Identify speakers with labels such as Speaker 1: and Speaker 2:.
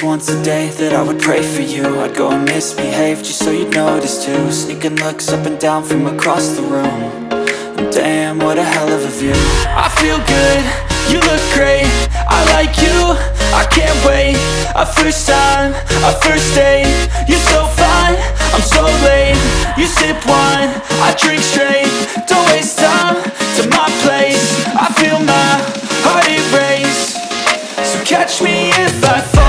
Speaker 1: once a day that I would pray for you. I'd go and misbehave just so you'd notice too. Sneaking looks up and down from across the room. And damn, what a hell of a view. I feel good, you look great, I like you, I can't wait. A first time, a first date, you're so fine, I'm so late. You sip wine, I drink straight. Don't waste time to my place. I feel my heart erase. So catch me if I fall.